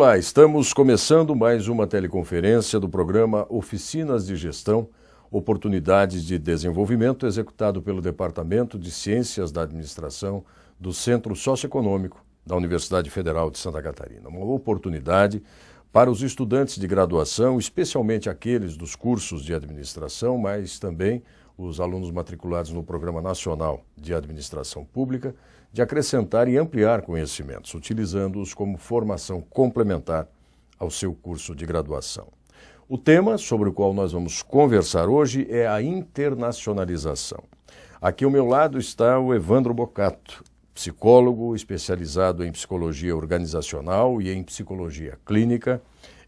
Olá, estamos começando mais uma teleconferência do programa Oficinas de Gestão, Oportunidades de Desenvolvimento, executado pelo Departamento de Ciências da Administração do Centro Socioeconômico da Universidade Federal de Santa Catarina. Uma oportunidade para os estudantes de graduação, especialmente aqueles dos cursos de administração, mas também os alunos matriculados no Programa Nacional de Administração Pública, de acrescentar e ampliar conhecimentos, utilizando-os como formação complementar ao seu curso de graduação. O tema sobre o qual nós vamos conversar hoje é a internacionalização. Aqui ao meu lado está o Evandro Boccato, psicólogo especializado em psicologia organizacional e em psicologia clínica,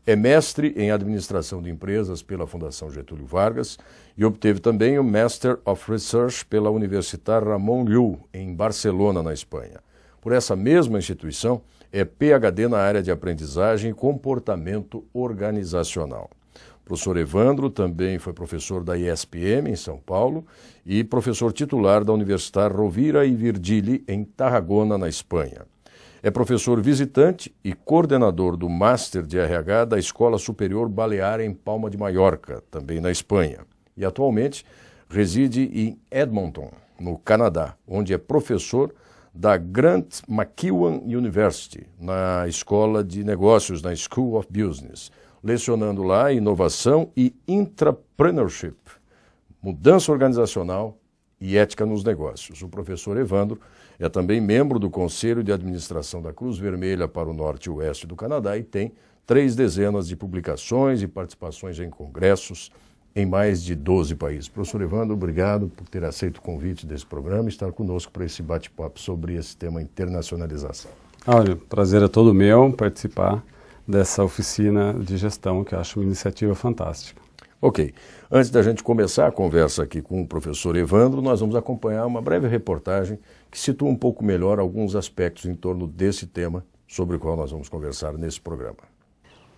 é mestre em administração de empresas pela Fundação Getúlio Vargas e obteve também o Master of Research pela Universitat Ramon Llull, em Barcelona, na Espanha. Por essa mesma instituição, é PhD na área de aprendizagem e comportamento organizacional. O professor Evandro também foi professor da ISPM, em São Paulo, e professor titular da Universitat Rovira i Virgili, em Tarragona, na Espanha. É professor visitante e coordenador do Master de RH da Escola Superior Balear em Palma de Mallorca, também na Espanha. E atualmente reside em Edmonton, no Canadá, onde é professor da Grant MacEwan University, na Escola de Negócios, na School of Business, lecionando lá inovação e intrapreneurship, mudança organizacional e ética nos negócios. O professor Evandro é também membro do Conselho de Administração da Cruz Vermelha para o Norte e Oeste do Canadá e tem 3 dezenas de publicações e participações em congressos em mais de 12 países. Professor Evandro, obrigado por ter aceito o convite desse programa e estar conosco para esse bate-papo sobre esse tema internacionalização. Olha, o prazer é todo meu participar dessa oficina de gestão, que eu acho uma iniciativa fantástica. Ok. Antes da gente começar a conversa aqui com o professor Evandro, nós vamos acompanhar uma breve reportagem que situa um pouco melhor alguns aspectos em torno desse tema sobre o qual nós vamos conversar nesse programa.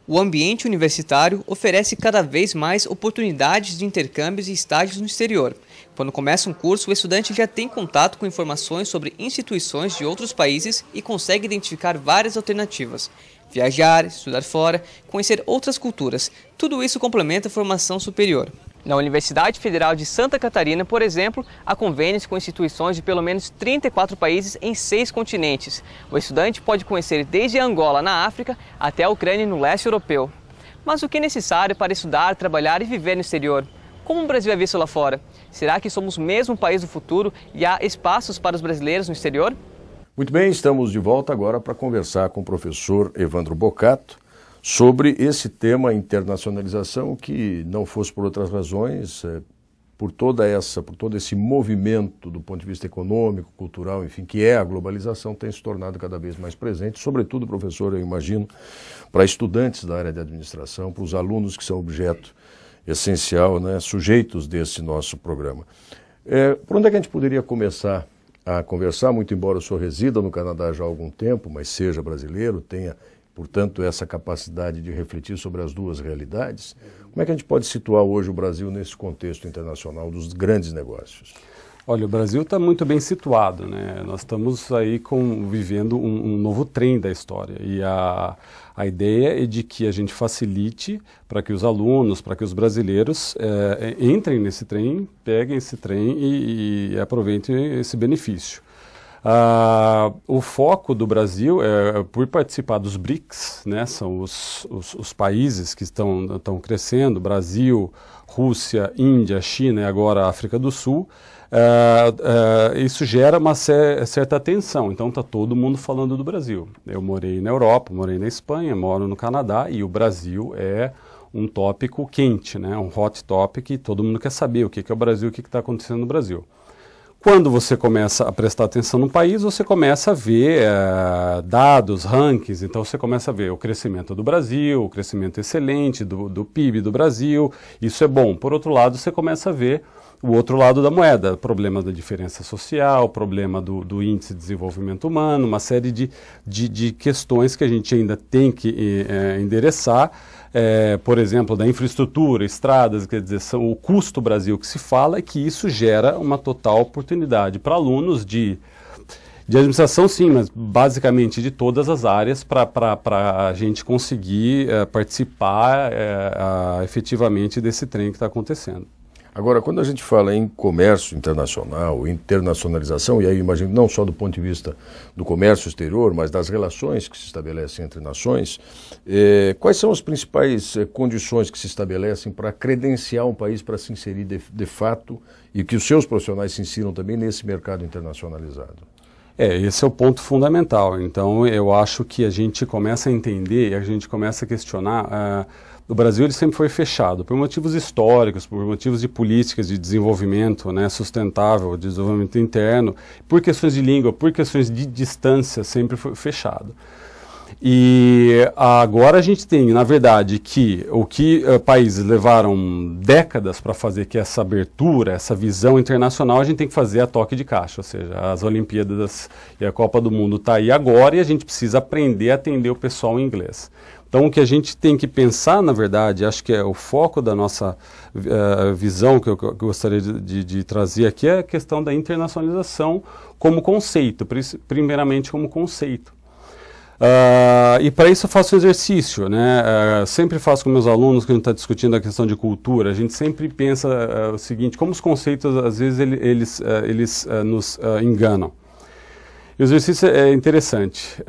O ambiente universitário oferece cada vez mais oportunidades de intercâmbios e estágios no exterior. Quando começa um curso, o estudante já tem contato com informações sobre instituições de outros países e consegue identificar várias alternativas. Viajar, estudar fora, conhecer outras culturas, tudo isso complementa a formação superior. Na Universidade Federal de Santa Catarina, por exemplo, há convênios com instituições de pelo menos 34 países em 6 continentes. O estudante pode conhecer desde Angola, na África, até a Ucrânia, no leste europeu. Mas o que é necessário para estudar, trabalhar e viver no exterior? Como o Brasil é visto lá fora? Será que somos mesmo o país do futuro e há espaços para os brasileiros no exterior? Muito bem, estamos de volta agora para conversar com o professor Evandro Boccato sobre esse tema internacionalização, que não fosse por outras razões, por todo esse movimento do ponto de vista econômico, cultural, enfim, que é a globalização, tem se tornado cada vez mais presente, sobretudo, professor, eu imagino, para estudantes da área de administração, para os alunos que são objeto essencial, né, sujeitos desse nosso programa. Por onde é que a gente poderia começar a conversar, muito embora o senhor resida no Canadá já há algum tempo, mas seja brasileiro, tenha, portanto, essa capacidade de refletir sobre as duas realidades? Como é que a gente pode situar hoje o Brasil nesse contexto internacional dos grandes negócios? Olha, o Brasil está muito bem situado, né? Nós estamos aí vivendo um novo trem da história e a ideia é de que a gente facilite para que os alunos, para que os brasileiros entrem nesse trem, peguem esse trem e aproveitem esse benefício. O foco do Brasil é por participar dos BRICS, né? São os países que estão crescendo, Brasil, Rússia, Índia, China e agora a África do Sul. Isso gera uma certa tensão, então está todo mundo falando do Brasil. Eu morei na Europa, morei na Espanha, moro no Canadá e o Brasil é um tópico quente, né? Um hot topic, e todo mundo quer saber o que é o Brasil, o que está acontecendo no Brasil. Quando você começa a prestar atenção no país, você começa a ver dados, rankings, então você começa a ver o crescimento do Brasil, o crescimento excelente do PIB do Brasil, isso é bom. Por outro lado, você começa a ver o outro lado da moeda, problema da diferença social, problema do índice de desenvolvimento humano, uma série de questões que a gente ainda tem que endereçar, por exemplo, da infraestrutura, estradas, quer dizer, o custo Brasil que se fala é que isso gera uma total oportunidade para alunos de De administração, sim, mas basicamente de todas as áreas para a gente conseguir participar efetivamente desse trem que está acontecendo. Agora, quando a gente fala em comércio internacional, internacionalização, e aí imagino não só do ponto de vista do comércio exterior, mas das relações que se estabelecem entre nações, quais são as principais condições que se estabelecem para credenciar um país para se inserir de fato e que os seus profissionais se insiram também nesse mercado internacionalizado? Esse é o ponto fundamental. Então, eu acho que a gente começa a entender e a gente começa a questionar. O Brasil ele sempre foi fechado por motivos históricos, por motivos de políticas de desenvolvimento, né, sustentável, de desenvolvimento interno, por questões de língua, por questões de distância, sempre foi fechado. E agora a gente tem, na verdade, que o que países levaram décadas para fazer, que é essa abertura, essa visão internacional, a gente tem que fazer a toque de caixa, ou seja, as Olimpíadas e a Copa do Mundo está aí agora e a gente precisa aprender a atender o pessoal em inglês. Então, o que a gente tem que pensar, na verdade, acho que é o foco da nossa visão que eu gostaria de trazer aqui, é a questão da internacionalização como conceito, primeiramente como conceito. E para isso eu faço um exercício, né? Sempre faço com meus alunos, que a gente está discutindo a questão de cultura, a gente sempre pensa o seguinte, como os conceitos, às vezes, eles nos enganam. E o exercício é interessante.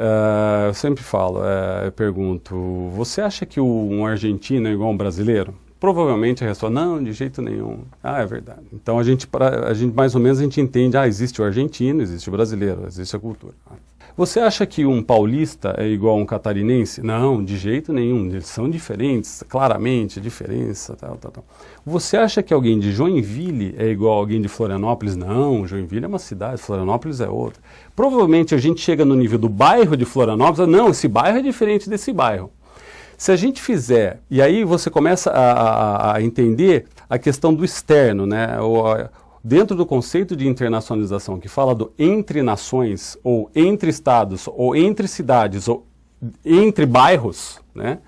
Eu sempre falo, eu pergunto, você acha que um argentino é igual a um brasileiro? Provavelmente a resposta, não, de jeito nenhum. É verdade. Então a gente mais ou menos a gente entende, existe o argentino, existe o brasileiro, existe a cultura. Você acha que um paulista é igual a um catarinense? Não, de jeito nenhum. Eles são diferentes, claramente, diferença, tal. Você acha que alguém de Joinville é igual a alguém de Florianópolis? Não, Joinville é uma cidade, Florianópolis é outra. Provavelmente a gente chega no nível do bairro de Florianópolis, não, esse bairro é diferente desse bairro. Se a gente fizer, e aí você começa a entender a questão do externo, né? Dentro do conceito de internacionalização, que fala do entre nações, ou entre estados, ou entre cidades, ou entre bairros, né?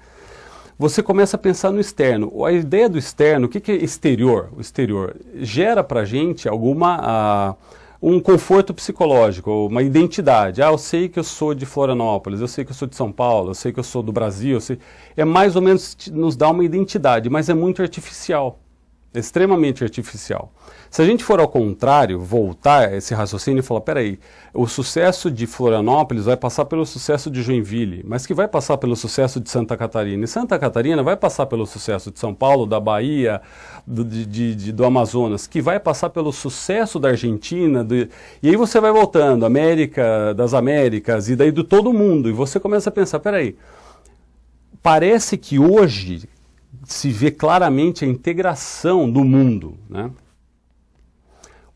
Você começa a pensar no externo. A ideia do externo, o que é exterior? O exterior gera para a gente um conforto psicológico, uma identidade. Eu sei que eu sou de Florianópolis, eu sei que eu sou de São Paulo, eu sei que eu sou do Brasil. É mais ou menos, nos dá uma identidade, mas é muito artificial. Extremamente artificial. Se a gente for ao contrário, voltar esse raciocínio e falar, peraí, o sucesso de Florianópolis vai passar pelo sucesso de Joinville, mas que vai passar pelo sucesso de Santa Catarina. E Santa Catarina vai passar pelo sucesso de São Paulo, da Bahia, do Amazonas, que vai passar pelo sucesso da Argentina. E aí você vai voltando, América das Américas, e daí do todo mundo. E você começa a pensar, peraí, parece que hoje se vê claramente a integração do mundo, né?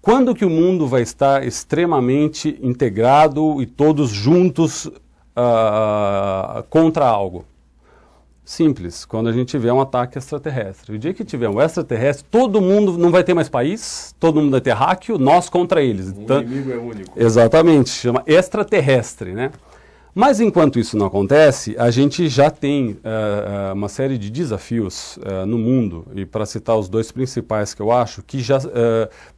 Quando que o mundo vai estar extremamente integrado e todos juntos contra algo? Simples, quando a gente tiver um ataque extraterrestre. O dia que tiver um extraterrestre, todo mundo não vai ter mais país, todo mundo vai ter terráqueo, nós contra eles. O inimigo é único. Exatamente, chama extraterrestre, né? Mas enquanto isso não acontece, a gente já tem uma série de desafios no mundo, e para citar os dois principais que eu acho, que já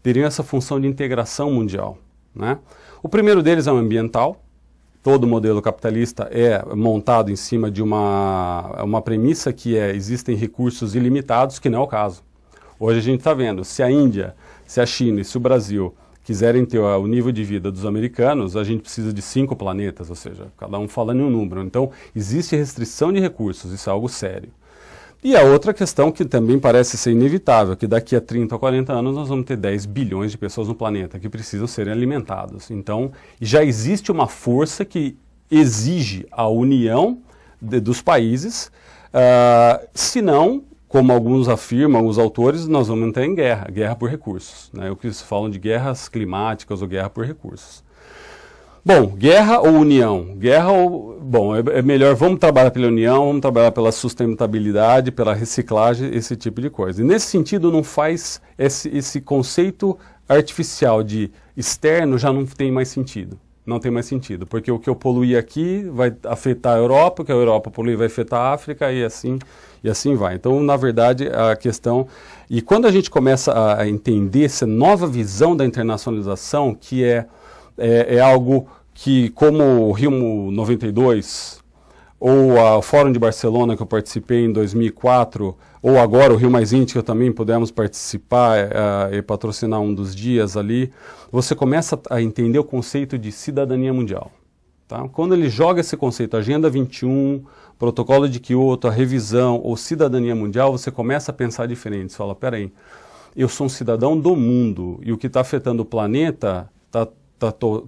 teriam essa função de integração mundial, né? O primeiro deles é o ambiental. Todo modelo capitalista é montado em cima de uma premissa que existem recursos ilimitados, que não é o caso. Hoje a gente está vendo, se a Índia, se a China e se o Brasil quiserem ter o nível de vida dos americanos, a gente precisa de 5 planetas, ou seja, cada um fala em um número. Então, existe restrição de recursos, isso é algo sério. E a outra questão que também parece ser inevitável, que daqui a 30 ou 40 anos nós vamos ter 10 bilhões de pessoas no planeta que precisam serem alimentados. Então, já existe uma força que exige a união dos países, senão, como alguns afirmam, os autores, nós vamos entrar em guerra por recursos, né? O que eles falam de guerras climáticas ou guerra por recursos. Bom, guerra ou união? Bom, é melhor, vamos trabalhar pela união, vamos trabalhar pela sustentabilidade, pela reciclagem, esse tipo de coisa. E nesse sentido, não faz esse conceito artificial de externo já não tem mais sentido. Não tem mais sentido, porque o que eu poluir aqui vai afetar a Europa, o que a Europa poluir vai afetar a África e assim vai. Então, na verdade, a questão... E quando a gente começa a entender essa nova visão da internacionalização, que é algo que, como o Rio 92, ou o Fórum de Barcelona que eu participei em 2004, ou agora o Rio Mais Índio que eu também pudemos participar e patrocinar um dos dias ali, você começa a entender o conceito de cidadania mundial. Tá? Quando ele joga esse conceito, Agenda 21, Protocolo de Kyoto, a revisão ou cidadania mundial, você começa a pensar diferente. Você fala, peraí, eu sou um cidadão do mundo e o que está afetando o planeta está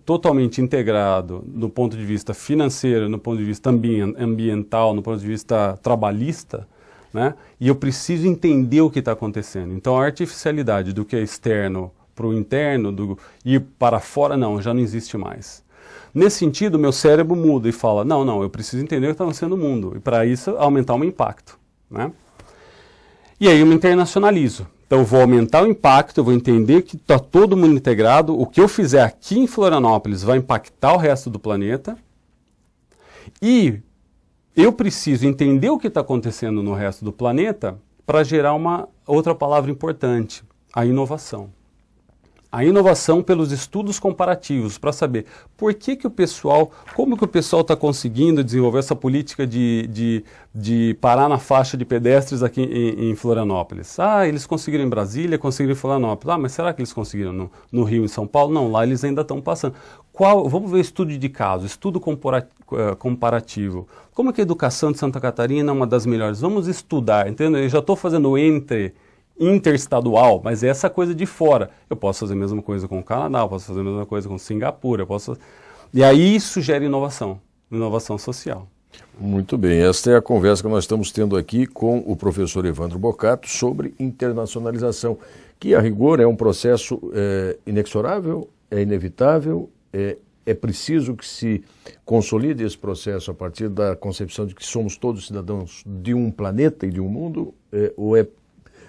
totalmente integrado do ponto de vista financeiro, no ponto de vista ambiental, no ponto de vista trabalhista, né? E eu preciso entender o que está acontecendo. Então a artificialidade do que é externo para o interno, do ir para fora, não, já não existe mais. Nesse sentido, meu cérebro muda e fala, não, eu preciso entender o que está acontecendo no mundo. E para isso, aumentar o meu impacto, né? E aí eu me internacionalizo. Então eu vou aumentar o impacto, eu vou entender que está todo mundo integrado, o que eu fizer aqui em Florianópolis vai impactar o resto do planeta e eu preciso entender o que está acontecendo no resto do planeta para gerar uma outra palavra importante, a inovação. A inovação pelos estudos comparativos, para saber por que o pessoal, como que o pessoal está conseguindo desenvolver essa política de parar na faixa de pedestres aqui em Florianópolis. Ah, eles conseguiram em Brasília, conseguiram em Florianópolis. Ah, mas será que eles conseguiram no Rio, em São Paulo? Não, lá eles ainda estão passando. Vamos ver estudo de caso, estudo comparativo. Como que a educação de Santa Catarina é uma das melhores? Vamos estudar, entendeu? Eu já estou fazendo interestadual, mas é essa coisa de fora. Eu posso fazer a mesma coisa com o Canadá, eu posso fazer a mesma coisa com Singapura, E aí isso gera inovação social. Muito bem, esta é a conversa que nós estamos tendo aqui com o professor Evandro Boccato sobre internacionalização, que a rigor é um processo inexorável, é inevitável, é preciso que se consolide esse processo a partir da concepção de que somos todos cidadãos de um planeta e de um mundo,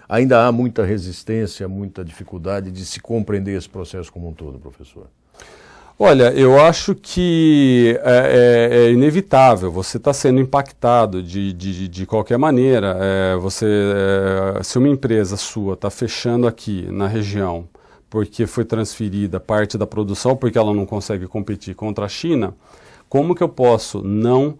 ainda há muita resistência, muita dificuldade de se compreender esse processo como um todo, professor? Olha, eu acho que é inevitável, você está sendo impactado de qualquer maneira. Se uma empresa sua está fechando aqui na região porque foi transferida parte da produção, porque ela não consegue competir contra a China, como que eu posso não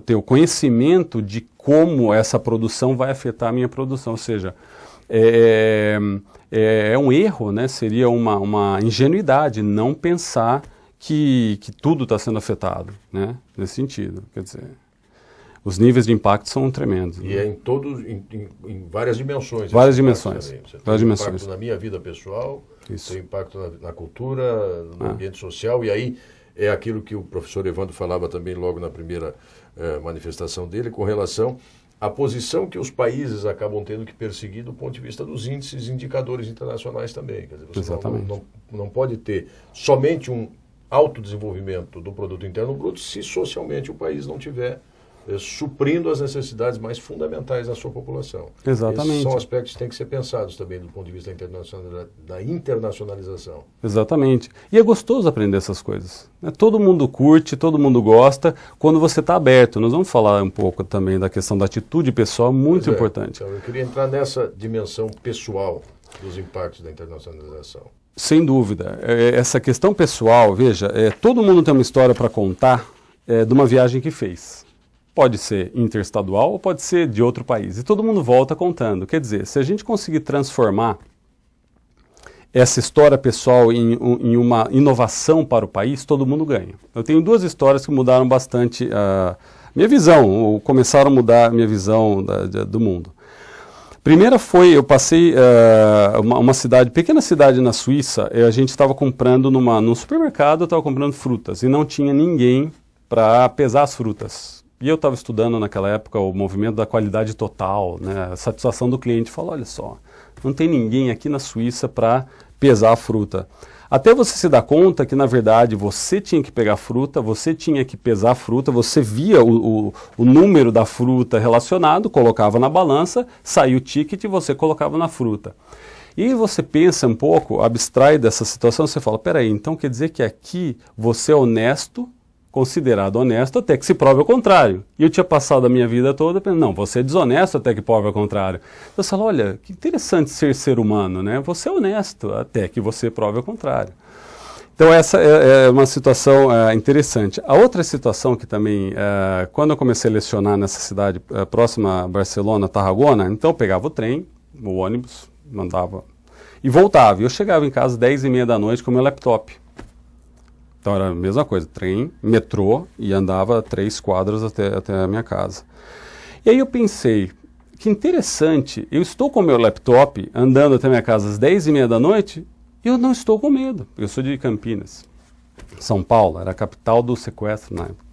ter o conhecimento de como essa produção vai afetar a minha produção? Ou seja, é um erro, né? Seria uma ingenuidade não pensar que tudo está sendo afetado, né? Nesse sentido. Quer dizer, os níveis de impacto são tremendos. E né? Em várias dimensões. Várias dimensões. Várias dimensões. Impacto na minha vida pessoal, tem impacto na cultura, no ambiente social, e aí é aquilo que o professor Evandro falava também logo na primeira manifestação dele, com relação à posição que os países acabam tendo que perseguir do ponto de vista dos índices e indicadores internacionais também. Quer dizer, você exatamente. Não pode ter somente um alto desenvolvimento do produto interno bruto se socialmente o país não tiver suprindo as necessidades mais fundamentais da sua população. Exatamente. Esses são aspectos que têm que ser pensados também do ponto de vista da internacionalização. Exatamente. E é gostoso aprender essas coisas, né? Todo mundo curte, todo mundo gosta, quando você está aberto. Nós vamos falar um pouco também da questão da atitude pessoal, muito importante. Então, eu queria entrar nessa dimensão pessoal dos impactos da internacionalização. Sem dúvida. Essa questão pessoal, veja, todo mundo tem uma história para contar de uma viagem que fez. Pode ser interestadual ou pode ser de outro país. E todo mundo volta contando. Quer dizer, se a gente conseguir transformar essa história pessoal em uma inovação para o país, todo mundo ganha. Eu tenho duas histórias que mudaram bastante a minha visão, ou começaram a mudar a minha visão do mundo. Primeira foi, eu passei uma pequena cidade na Suíça, a gente estava comprando num supermercado, eu estava comprando frutas e não tinha ninguém para pesar as frutas. E eu estava estudando naquela época o movimento da qualidade total, né? A satisfação do cliente. Falou, olha só, não tem ninguém aqui na Suíça para pesar a fruta. Até você se dar conta que, na verdade, você tinha que pegar a fruta, você tinha que pesar a fruta, você via o número da fruta relacionado, colocava na balança, saía o ticket e você colocava na fruta. E aí você pensa um pouco, abstrai dessa situação, você fala, peraí, então quer dizer que aqui você é honesto considerado honesto até que se prove o contrário. E eu tinha passado a minha vida toda pensando, não, você é desonesto até que prove o contrário. Eu falo, olha, que interessante ser humano, né? Você é honesto até que você prove o contrário. Então essa é uma situação interessante. A outra situação que também, quando eu comecei a lecionar nessa cidade próxima a Barcelona, Tarragona, então eu pegava o trem, o ônibus, mandava e voltava. E eu chegava em casa às 10h30 da noite com o meu laptop. Então era a mesma coisa, trem, metrô e andava 3 quadras até a minha casa. E aí eu pensei, que interessante, eu estou com o meu laptop andando até a minha casa às 10h30 da noite, eu não estou com medo. Eu sou de Campinas, São Paulo, era a capital do sequestro na época.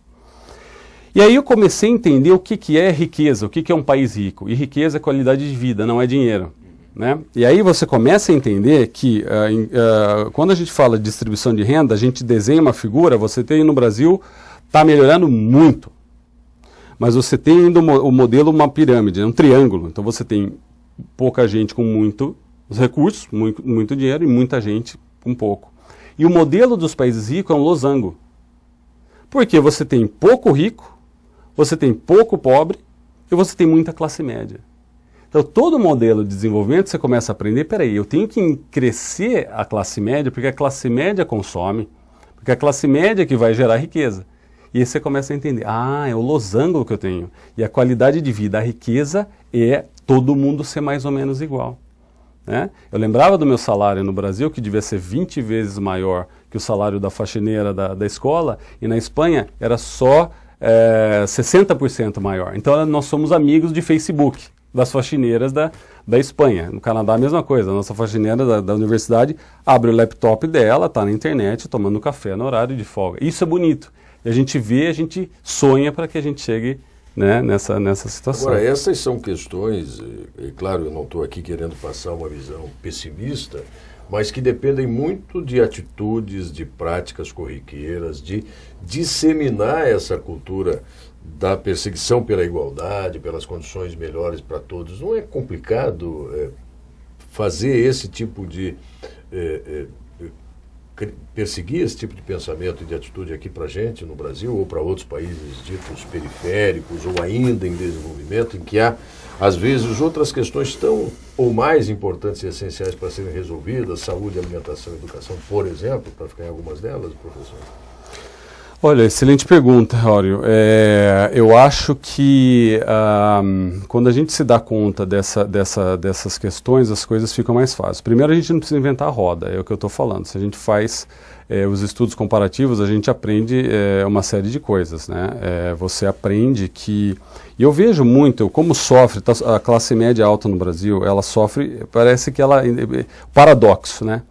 E aí eu comecei a entender o que é riqueza, o que é um país rico. E riqueza é qualidade de vida, não é dinheiro. Né? E aí você começa a entender que quando a gente fala de distribuição de renda, a gente desenha uma figura, você tem no Brasil, está melhorando muito. Mas você tem ainda o modelo, uma pirâmide, um triângulo. Então você tem pouca gente com muitos recursos, muito dinheiro, e muita gente com pouco. E o modelo dos países ricos é um losango. Porque você tem pouco rico, você tem pouco pobre e você tem muita classe média. Então todo modelo de desenvolvimento você começa a aprender, peraí, eu tenho que crescer a classe média, porque a classe média consome, porque a classe média é que vai gerar riqueza. E aí você começa a entender, é o losango que eu tenho. E a qualidade de vida, a riqueza é todo mundo ser mais ou menos igual. Né? Eu lembrava do meu salário no Brasil, que devia ser 20 vezes maior que o salário da faxineira da escola, e na Espanha era só 60% maior. Então nós somos amigos de Facebook, das faxineiras da Espanha. No Canadá a mesma coisa, a nossa faxineira da universidade abre o laptop dela, está na internet, tomando café no horário de folga. Isso é bonito. E a gente vê, a gente sonha para que a gente chegue, né, nessa situação. Agora, essas são questões, claro, eu não estou aqui querendo passar uma visão pessimista, mas que dependem muito de atitudes, de práticas corriqueiras, de disseminar essa cultura da perseguição pela igualdade, pelas condições melhores para todos. Não é complicado fazer esse tipo de... perseguir esse tipo de pensamento e de atitude aqui para a gente no Brasil ou para outros países ditos periféricos ou ainda em desenvolvimento, em que há, às vezes, outras questões tão ou mais importantes e essenciais para serem resolvidas, saúde, alimentação e educação, por exemplo, para ficar em algumas delas, professor? Olha, excelente pergunta, Rório. Eu acho que quando a gente se dá conta dessas questões, as coisas ficam mais fáceis. Primeiro, a gente não precisa inventar a roda, é o que eu estou falando. Se a gente faz os estudos comparativos, a gente aprende uma série de coisas, né? Você aprende que... E eu vejo muito como sofre a classe média alta no Brasil, ela sofre, parece que ela... Paradoxo, né?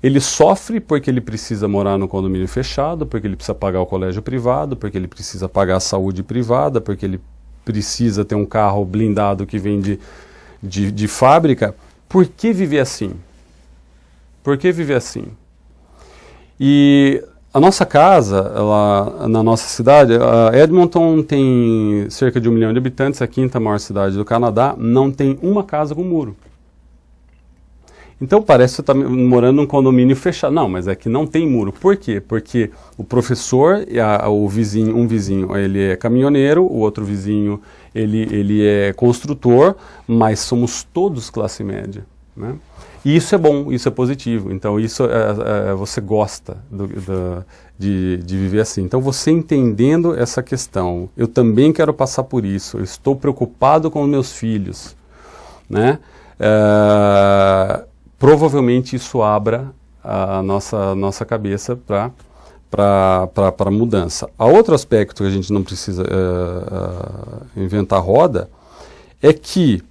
Ele sofre porque ele precisa morar no condomínio fechado, porque ele precisa pagar o colégio privado, porque ele precisa pagar a saúde privada, porque ele precisa ter um carro blindado que vem de fábrica. Por que viver assim? Por que viver assim? E a nossa casa, na nossa cidade, Edmonton tem cerca de 1 milhão de habitantes, a 5ª maior cidade do Canadá, não tem uma casa com muro. Então parece que você está morando num condomínio fechado. Não, mas é que não tem muro. Por quê? Porque o professor, um vizinho, ele é caminhoneiro, o outro vizinho, ele é construtor, mas somos todos classe média, né? E isso é bom, isso é positivo. Então isso você gosta de viver assim. Então você entendendo essa questão, eu também quero passar por isso, eu estou preocupado com os meus filhos, né? Provavelmente isso abra a nossa cabeça para mudança. A outro aspecto que a gente não precisa inventar roda é que,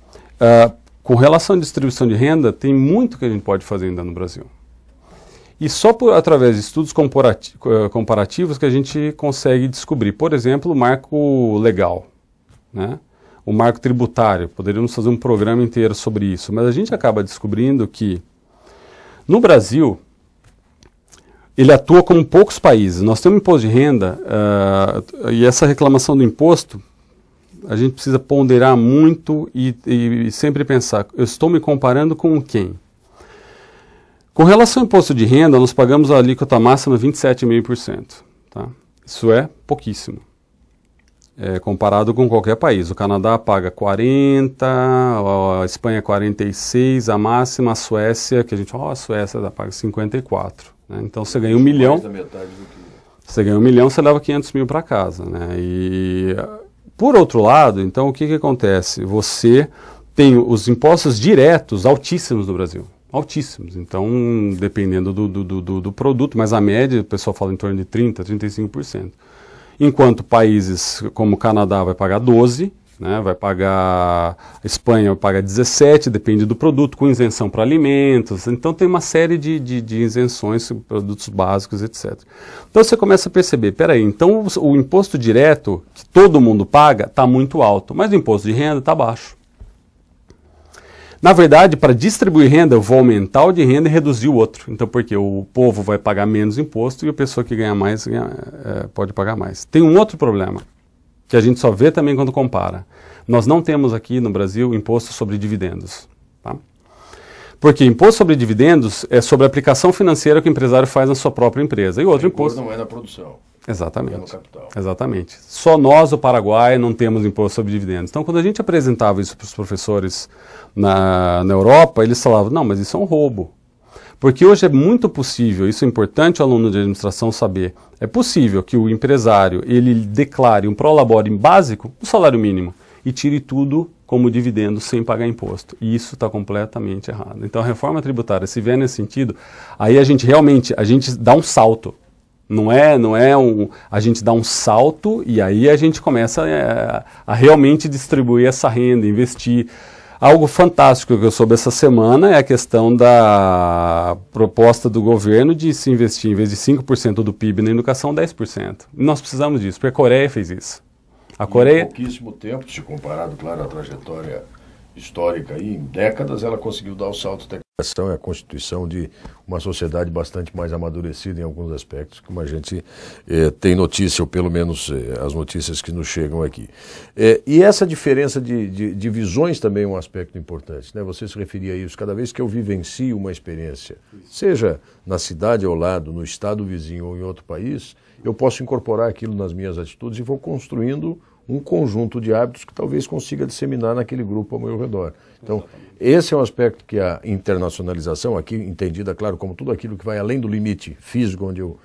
com relação à distribuição de renda, tem muito que a gente pode fazer ainda no Brasil. E só através de estudos comparativos que a gente consegue descobrir, por exemplo, o marco legal, né? O marco tributário, poderíamos fazer um programa inteiro sobre isso, mas a gente acaba descobrindo que no Brasil ele atua como poucos países. Nós temos um imposto de renda e essa reclamação do imposto a gente precisa ponderar muito e sempre pensar, eu estou me comparando com quem? Com relação ao imposto de renda, nós pagamos a alíquota máxima 27,5%. Tá? Isso é pouquíssimo. Comparado com qualquer país. O Canadá paga 40, a Espanha 46, a máxima, a Suécia, que a gente fala, a Suécia paga 54. Né? Então você ganha 1 milhão. Você ganha 1 milhão, você leva 500 mil para casa. Né? E, por outro lado, então o que acontece? Você tem os impostos diretos altíssimos no Brasil. Altíssimos. Então, dependendo do produto, mas a média, o pessoal fala em torno de 30%, 35%. Enquanto países como o Canadá vai pagar 12%, né, vai pagar, a Espanha vai pagar 17%, depende do produto, com isenção para alimentos. Então tem uma série de isenções, produtos básicos, etc. Então você começa a perceber, peraí, então o imposto direto, que todo mundo paga, está muito alto, mas o imposto de renda está baixo. Na verdade, para distribuir renda, eu vou aumentar o de renda e reduzir o outro. Então, porque o povo vai pagar menos imposto e a pessoa que ganha mais pode pagar mais. Tem um outro problema, que a gente só vê também quando compara. Nós não temos aqui no Brasil imposto sobre dividendos. Tá? Porque imposto sobre dividendos é sobre a aplicação financeira que o empresário faz na sua própria empresa. E outro imposto não é na produção. Exatamente. É no capital. Exatamente. Só nós, o Paraguai, não temos imposto sobre dividendos. Então, quando a gente apresentava isso para os professores na Europa, eles falavam, não, mas isso é um roubo. Porque hoje é muito possível, isso é importante o aluno de administração saber, é possível que o empresário ele declare um prolabore básico, um salário mínimo, e tire tudo como dividendo sem pagar imposto. E isso está completamente errado. Então, a reforma tributária, se vier nesse sentido, aí a gente dá um salto. A gente dá um salto e aí a gente começa a realmente distribuir essa renda, investir. Algo fantástico que eu soube essa semana é a questão da proposta do governo de se investir, em vez de 5% do PIB na educação, 10%. E nós precisamos disso, porque a Coreia fez isso. A Coreia... Em pouquíssimo tempo, se comparado, claro, à trajetória histórica, aí, em décadas, ela conseguiu dar o salto tecnológico. É a constituição de uma sociedade bastante mais amadurecida em alguns aspectos, como a gente tem notícia, ou pelo menos as notícias que nos chegam aqui. E essa diferença de visões também é um aspecto importante, né? Você se referia a isso, cada vez que eu vivencio uma experiência, seja na cidade ao lado, no estado vizinho ou em outro país, eu posso incorporar aquilo nas minhas atitudes e vou construindo um conjunto de hábitos que talvez consiga disseminar naquele grupo ao meu redor. Então, esse é um aspecto que a internacionalização, aqui entendida, claro, como tudo aquilo que vai além do limite físico onde eu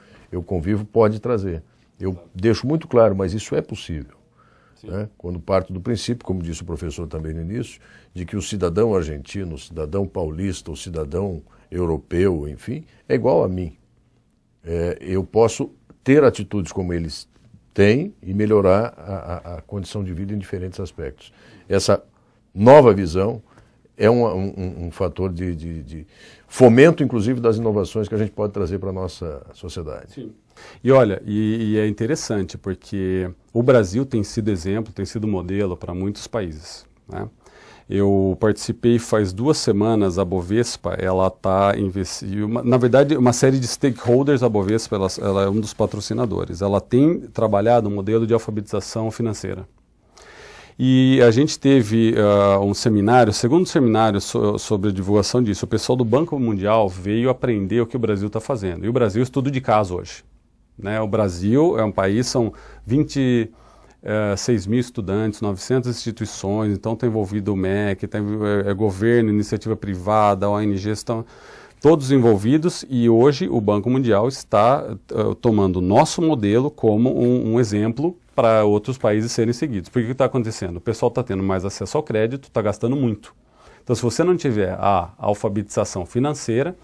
convivo, pode trazer. Eu deixo muito claro, mas isso é possível. Né? Quando parto do princípio, como disse o professor também no início, de que o cidadão argentino, o cidadão paulista, o cidadão europeu, enfim, é igual a mim. Eu posso ter atitudes como eles têm e melhorar a condição de vida em diferentes aspectos. Essa nova visão é um fator de fomento, inclusive, das inovações que a gente pode trazer para a nossa sociedade. Sim. E olha, é interessante porque o Brasil tem sido exemplo, tem sido modelo para muitos países, né? Eu participei faz 2 semanas, a Bovespa, ela está investindo, na verdade, uma série de stakeholders, a Bovespa, ela é um dos patrocinadores. Ela tem trabalhado um modelo de alfabetização financeira. E a gente teve um seminário, o segundo seminário sobre a divulgação disso. O pessoal do Banco Mundial veio aprender o que o Brasil está fazendo. E o Brasil é estudo de caso hoje. Né? O Brasil é um país, são 6 mil estudantes, 900 instituições, então está envolvido o MEC, governo, iniciativa privada, ONGs, estão todos envolvidos e hoje o Banco Mundial está tomando o nosso modelo como um exemplo para outros países serem seguidos. Por que está acontecendo? O pessoal está tendo mais acesso ao crédito, está gastando muito. Então, se você não tiver a alfabetização financeira,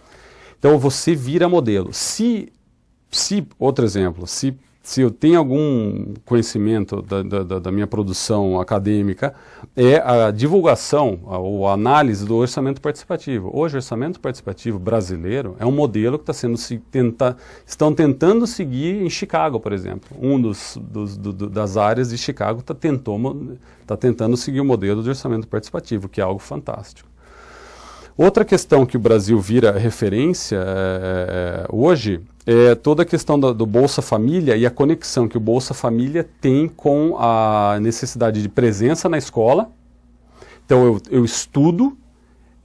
então você vira modelo. Outro exemplo, se eu tenho algum conhecimento da minha produção acadêmica, é a divulgação ou a análise do orçamento participativo. Hoje, o orçamento participativo brasileiro é um modelo que estão tentando seguir em Chicago, por exemplo. Das áreas de Chicago está tentando seguir o modelo de orçamento participativo, que é algo fantástico. Outra questão que o Brasil vira referência hoje é toda a questão do Bolsa Família e a conexão que o Bolsa Família tem com a necessidade de presença na escola. Então eu estudo,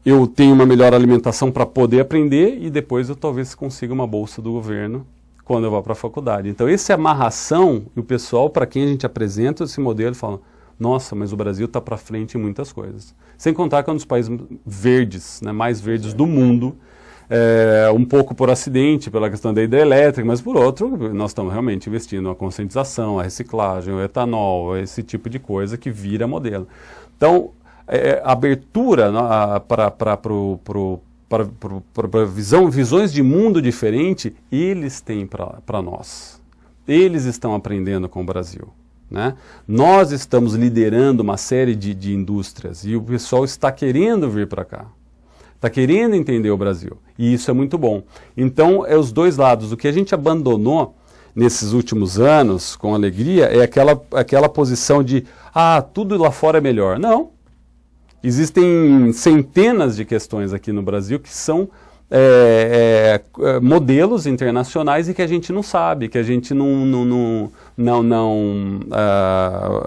eu tenho uma melhor alimentação para poder aprender e depois eu talvez consiga uma bolsa do governo quando eu vou para a faculdade. Então, essa amarração, e o pessoal, para quem a gente apresenta esse modelo, fala, nossa, mas o Brasil está para frente em muitas coisas. Sem contar que é um dos países verdes, né, mais verdes do mundo, um pouco por acidente, pela questão da hidrelétrica, mas por outro, nós estamos realmente investindo na conscientização, a reciclagem, o etanol, esse tipo de coisa que vira modelo. Então, a abertura para visões de mundo diferente, eles têm para nós. Eles estão aprendendo com o Brasil. Né? Nós estamos liderando uma série de indústrias e o pessoal está querendo vir para cá. Está querendo entender o Brasil. E isso é muito bom. Então, é os dois lados. O que a gente abandonou nesses últimos anos, com alegria, é aquela posição de, tudo lá fora é melhor. Não. Existem centenas de questões aqui no Brasil que são modelos internacionais e que a gente não sabe, que a gente não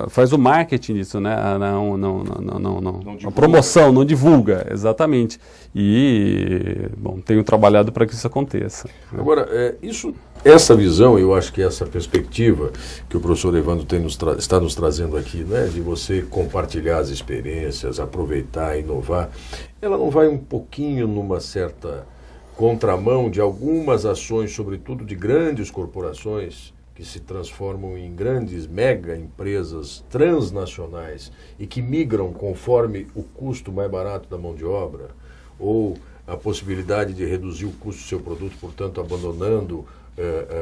faz o marketing disso, né? A promoção, não divulga, exatamente. E, bom, tenho trabalhado para que isso aconteça. Agora, essa visão, eu acho que essa perspectiva que o professor Evandro está nos trazendo aqui, né, de você compartilhar as experiências, aproveitar, inovar, ela não vai um pouquinho numa certa contramão de algumas ações, sobretudo de grandes corporações, que se transformam em grandes mega empresas transnacionais e que migram conforme o custo mais barato da mão de obra, ou a possibilidade de reduzir o custo do seu produto, portanto, abandonando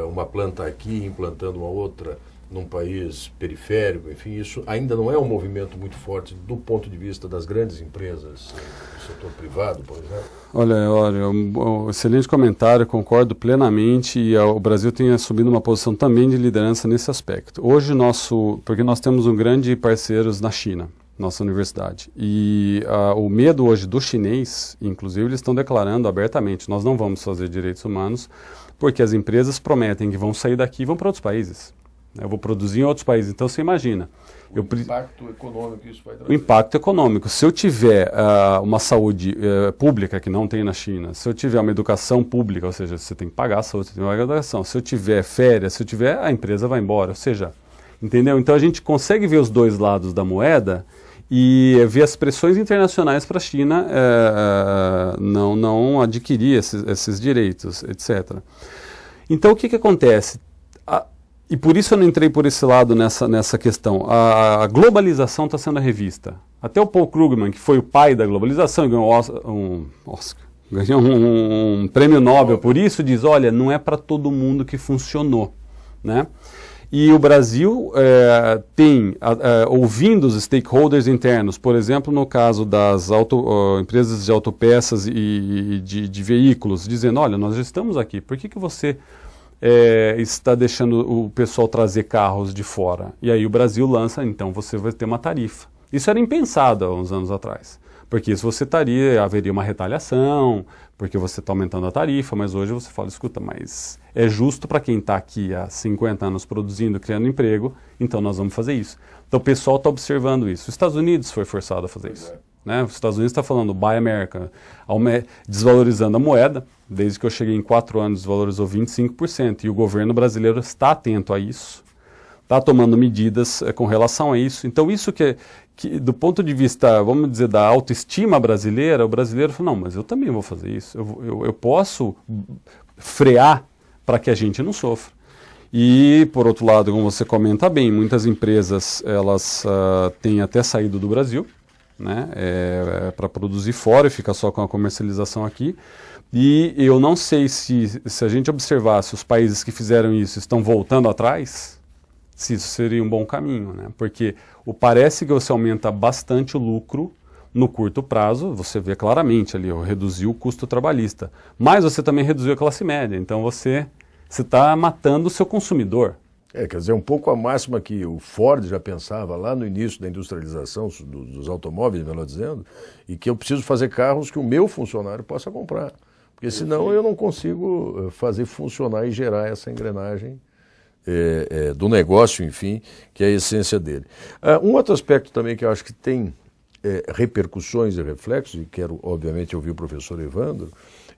uma planta aqui e implantando uma outra num país periférico, enfim, isso ainda não é um movimento muito forte do ponto de vista das grandes empresas do setor privado, por exemplo? Olha, um excelente comentário, concordo plenamente, e o Brasil tem assumido uma posição também de liderança nesse aspecto. Hoje porque nós temos um grande parceiros na China, nossa universidade, e o medo hoje do chinês, inclusive eles estão declarando abertamente, nós não vamos fazer direitos humanos, porque as empresas prometem que vão sair daqui e vão para outros países. Eu vou produzir em outros países. Então, você imagina. O impacto econômico que isso vai trazer. O impacto econômico. Se eu tiver uma saúde pública, que não tem na China, se eu tiver uma educação pública, ou seja, você tem que pagar a saúde, você tem que pagar a educação, se eu tiver férias, se eu tiver, a empresa vai embora. Ou seja, entendeu? Então, a gente consegue ver os dois lados da moeda e ver as pressões internacionais para a China não adquirir esses direitos, etc. Então, o que acontece? E por isso eu não entrei por esse lado nessa questão. A globalização está sendo revista. Até o Paul Krugman, que foi o pai da globalização, ganhou um prêmio Nobel por isso, diz, olha, não é para todo mundo que funcionou. Né? E o Brasil tem, ouvindo os stakeholders internos, por exemplo, no caso das empresas de autopeças e de veículos, dizendo, olha, nós já estamos aqui, por que você está deixando o pessoal trazer carros de fora? E aí o Brasil lança, então você vai ter uma tarifa. Isso era impensado há uns anos atrás, porque isso haveria uma retaliação, porque você está aumentando a tarifa, mas hoje você fala, escuta, mas é justo para quem está aqui há 50 anos produzindo, criando emprego, então nós vamos fazer isso. Então o pessoal está observando isso. Os Estados Unidos foi forçado a fazer isso. Né? Os Estados Unidos está falando Buy America, desvalorizando a moeda. Desde que eu cheguei em 4 anos, desvalorizou 25%. E o governo brasileiro está atento a isso, está tomando medidas com relação a isso. Então, isso que do ponto de vista, vamos dizer, da autoestima brasileira, o brasileiro fala, não, mas eu também vou fazer isso. Eu posso frear para que a gente não sofra. E, por outro lado, como você comenta bem, muitas empresas, elas têm até saído do Brasil, né, para produzir fora e ficar só com a comercialização aqui. E eu não sei se a gente observasse os países que fizeram isso estão voltando atrás, se isso seria um bom caminho, né? Porque parece que você aumenta bastante o lucro no curto prazo, você vê claramente ali, reduziu o custo trabalhista, mas você também reduziu a classe média, então você está matando o seu consumidor. Quer dizer, um pouco a máxima que o Ford já pensava lá no início da industrialização dos automóveis, melhor dizendo, e que eu preciso fazer carros que o meu funcionário possa comprar. Porque senão eu não consigo fazer funcionar e gerar essa engrenagem do negócio, enfim, que é a essência dele. Um outro aspecto também que eu acho que tem repercussões e reflexos, e quero obviamente ouvir o professor Evandro,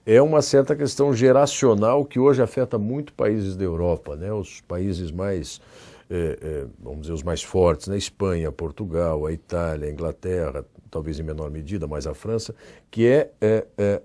é uma certa questão geracional que hoje afeta muito países da Europa, né? Os países mais, vamos dizer, os mais fortes, né? Espanha, Portugal, a Itália, a Inglaterra, talvez em menor medida, mas a França, que é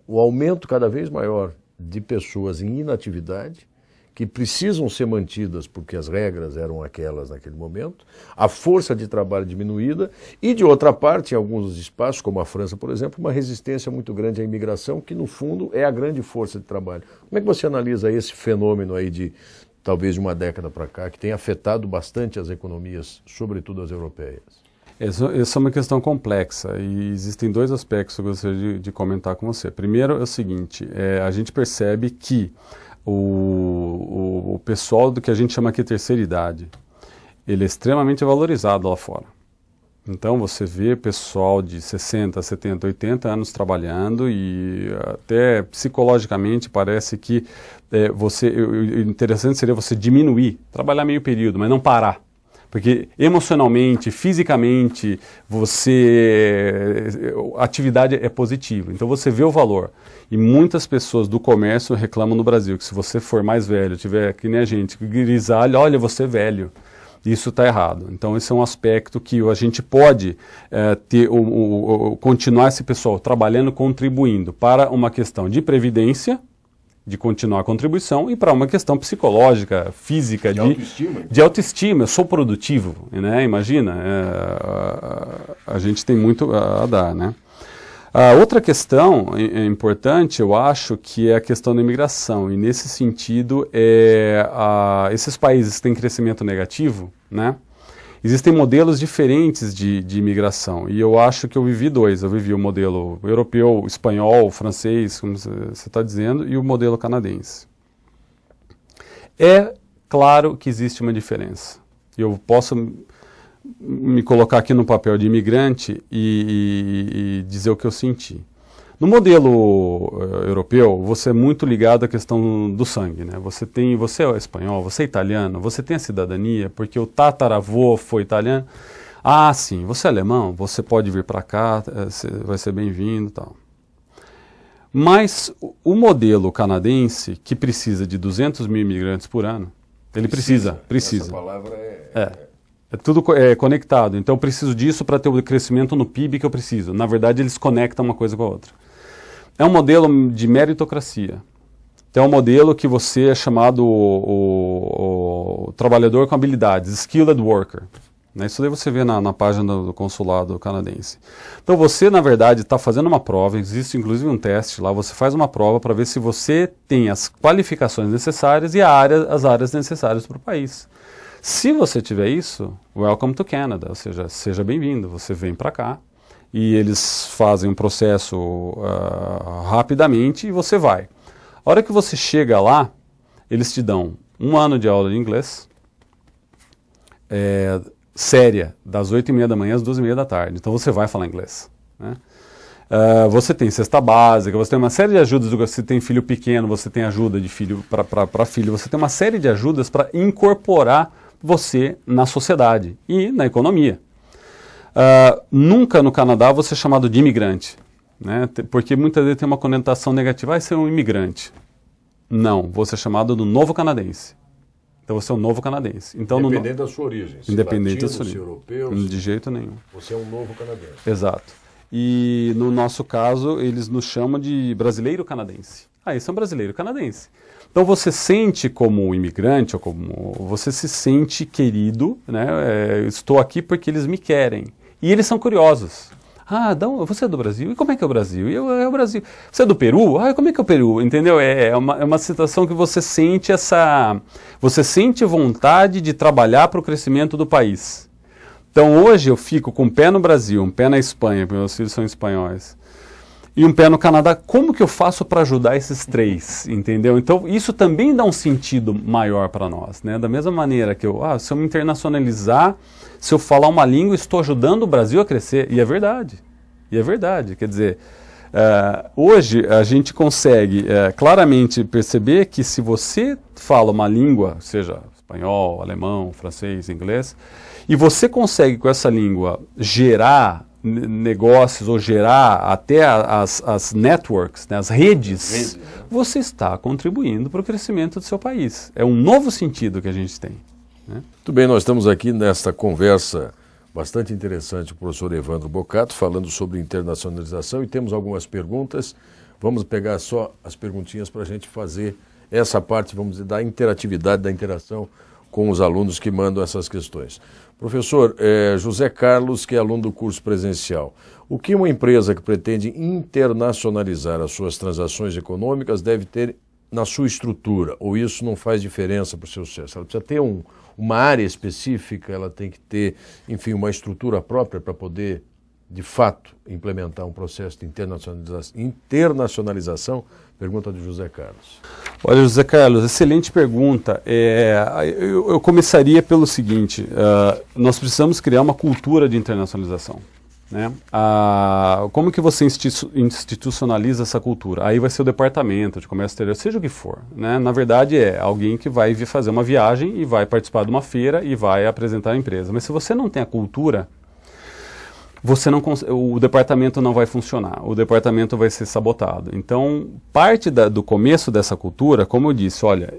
o aumento cada vez maior de pessoas em inatividade, que precisam ser mantidas porque as regras eram aquelas naquele momento, a força de trabalho diminuída e, de outra parte, em alguns espaços, como a França, por exemplo, uma resistência muito grande à imigração, que, no fundo, é a grande força de trabalho. Como é que você analisa esse fenômeno aí de, talvez, de uma década para cá, que tem afetado bastante as economias, sobretudo as europeias? Essa é uma questão complexa e existem dois aspectos que eu gostaria de comentar com você. Primeiro é o seguinte, a gente percebe que o pessoal do que a gente chama aqui de terceira idade, ele é extremamente valorizado lá fora. Então você vê pessoal de 60, 70, 80 anos trabalhando e até psicologicamente parece que o interessante seria você diminuir, trabalhar meio período, mas não parar. Porque emocionalmente, fisicamente, a atividade é positiva. Então você vê o valor. E muitas pessoas do comércio reclamam no Brasil que se você for mais velho, tiver que nem a gente, grisalho, olha, você é velho. Isso está errado. Então esse é um aspecto que a gente pode continuar esse pessoal trabalhando, contribuindo para uma questão de previdência, de continuar a contribuição, e para uma questão psicológica, física, de autoestima. Eu sou produtivo, né? Imagina, a gente tem muito a dar, né? A outra questão importante, eu acho, que é a questão da imigração, e nesse sentido, esses países que têm crescimento negativo, né? Existem modelos diferentes de imigração, e eu acho que eu vivi dois. Eu vivi o modelo europeu, espanhol, francês, como você está dizendo, e o modelo canadense. É claro que existe uma diferença. Eu posso me colocar aqui no papel de imigrante e dizer o que eu senti. No modelo europeu, você é muito ligado à questão do sangue, né? Você é espanhol, você é italiano, você tem a cidadania, porque o tataravô foi italiano. Ah, sim, você é alemão, você pode vir para cá, vai ser bem-vindo e tal. Mas o modelo canadense, que precisa de 200 mil imigrantes por ano, ele precisa. Essa palavra é tudo conectado. Então eu preciso disso para ter o crescimento no PIB que eu preciso. Na verdade, eles conectam uma coisa com a outra. É um modelo de meritocracia. Então é um modelo que você é chamado o trabalhador com habilidades, skilled worker. Né? Isso daí você vê na página do consulado canadense. Então você, na verdade, está fazendo uma prova, existe inclusive um teste lá, você faz uma prova para ver se você tem as qualificações necessárias e as áreas necessárias para o país. Se você tiver isso, welcome to Canada, ou seja, seja bem-vindo, você vem para cá. E eles fazem um processo rapidamente e você vai. A hora que você chega lá, eles te dão 1 ano de aula de inglês, séria, das 8h30 da manhã às 2h30 da tarde. Então você vai falar inglês. Né? Você tem cesta básica, você tem uma série de ajudas. Se tem filho pequeno, você tem ajuda de filho para filho. Você tem uma série de ajudas para incorporar você na sociedade e na economia. Nunca no Canadá você é chamado de imigrante, né? Porque muitas vezes tem uma conotação negativa, vai ser um imigrante. Não, você é chamado do novo canadense. Então você é um novo canadense. Então, independente da sua origem. Independente da sua origem. Europeu, de jeito nenhum. Você é um novo canadense. Exato. E no nosso caso, eles nos chamam de brasileiro canadense. Esse é um brasileiro canadense. Então você sente como imigrante, ou como você se sente querido, né? Estou aqui porque eles me querem. E eles são curiosos. Você é do Brasil? E como é que é o Brasil? É o Brasil. Você é do Peru? Como é que é o Peru? Entendeu? É uma situação que você sente você sente vontade de trabalhar para o crescimento do país. Então hoje eu fico com um pé no Brasil, um pé na Espanha, porque meus filhos são espanhóis, e um pé no Canadá. Como que eu faço para ajudar esses três? Entendeu? Então isso também dá um sentido maior para nós, né? Da mesma maneira que se eu me internacionalizar, se eu falar uma língua, estou ajudando o Brasil a crescer. E é verdade. Quer dizer, hoje a gente consegue claramente perceber que se você fala uma língua, seja espanhol, alemão, francês, inglês, e você consegue com essa língua gerar negócios ou gerar até as networks, né, as redes, você está contribuindo para o crescimento do seu país. É um novo sentido que a gente tem. Né? Muito bem, nós estamos aqui nesta conversa bastante interessante com o professor Evandro Boccato, falando sobre internacionalização, e temos algumas perguntas. Vamos pegar só as perguntinhas para a gente fazer essa parte, vamos dizer, da interatividade, da interação com os alunos que mandam essas questões. Professor, José Carlos, que é aluno do curso presencial, o que uma empresa que pretende internacionalizar as suas transações econômicas deve ter na sua estrutura? Ou isso não faz diferença para o seu sucesso? Ela precisa ter uma área específica, ela tem que ter, enfim, uma estrutura própria para poder, de fato, implementar um processo de internacionalização? Pergunta do José Carlos. Olha, José Carlos, excelente pergunta. Eu começaria pelo seguinte, nós precisamos criar uma cultura de internacionalização. Né? Como que você institucionaliza essa cultura? Aí vai ser o departamento de comércio exterior, seja o que for. Né? Na verdade é alguém que vai fazer uma viagem e vai participar de uma feira e vai apresentar a empresa. Mas se você não tem a cultura, o departamento não vai funcionar, o departamento vai ser sabotado. Então, parte do começo dessa cultura, como eu disse, olha,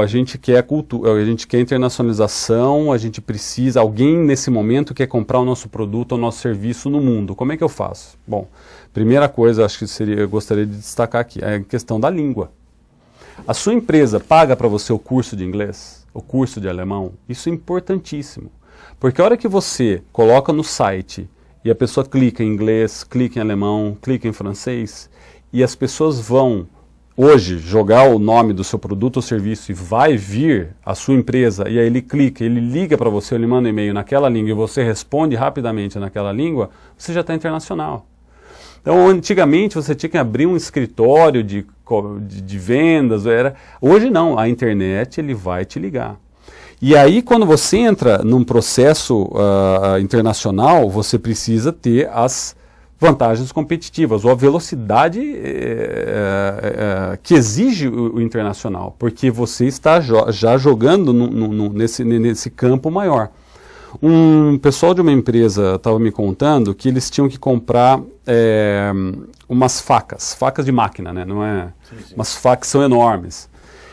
a gente quer cultura, a gente quer internacionalização, a gente precisa, alguém nesse momento quer comprar o nosso produto, o nosso serviço no mundo. Como é que eu faço? Bom, primeira coisa, acho que eu gostaria de destacar aqui, é a questão da língua. A sua empresa paga para você o curso de inglês, o curso de alemão? Isso é importantíssimo, porque a hora que você coloca no site e a pessoa clica em inglês, clica em alemão, clica em francês, e as pessoas vão, hoje, jogar o nome do seu produto ou serviço e vai vir a sua empresa, e aí ele clica, ele liga para você, ele manda um e-mail naquela língua e você responde rapidamente naquela língua, você já está internacional. Então, antigamente você tinha que abrir um escritório de vendas, hoje não, a internet ele vai te ligar. E aí, quando você entra num processo internacional, você precisa ter as vantagens competitivas, ou a velocidade que exige o internacional, porque você está já jogando nesse campo maior. Um pessoal de uma empresa estava me contando que eles tinham que comprar umas facas de máquina, né? Não é? Sim. Umas facas são enormes.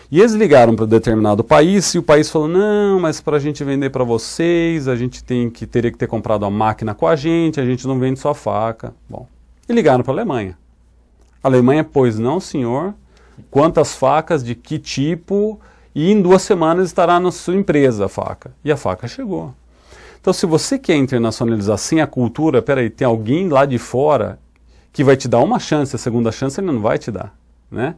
E eles ligaram para um determinado país e o país falou, não, mas para a gente vender para vocês, a gente teria que ter comprado a máquina com a gente não vende só faca. Bom, e ligaram para a Alemanha. A Alemanha, pois não, senhor, quantas facas, de que tipo, e em 2 semanas estará na sua empresa a faca. E a faca chegou. Então, se você quer internacionalizar sem a cultura, peraí, tem alguém lá de fora que vai te dar uma chance, a segunda chance ele não vai te dar, né?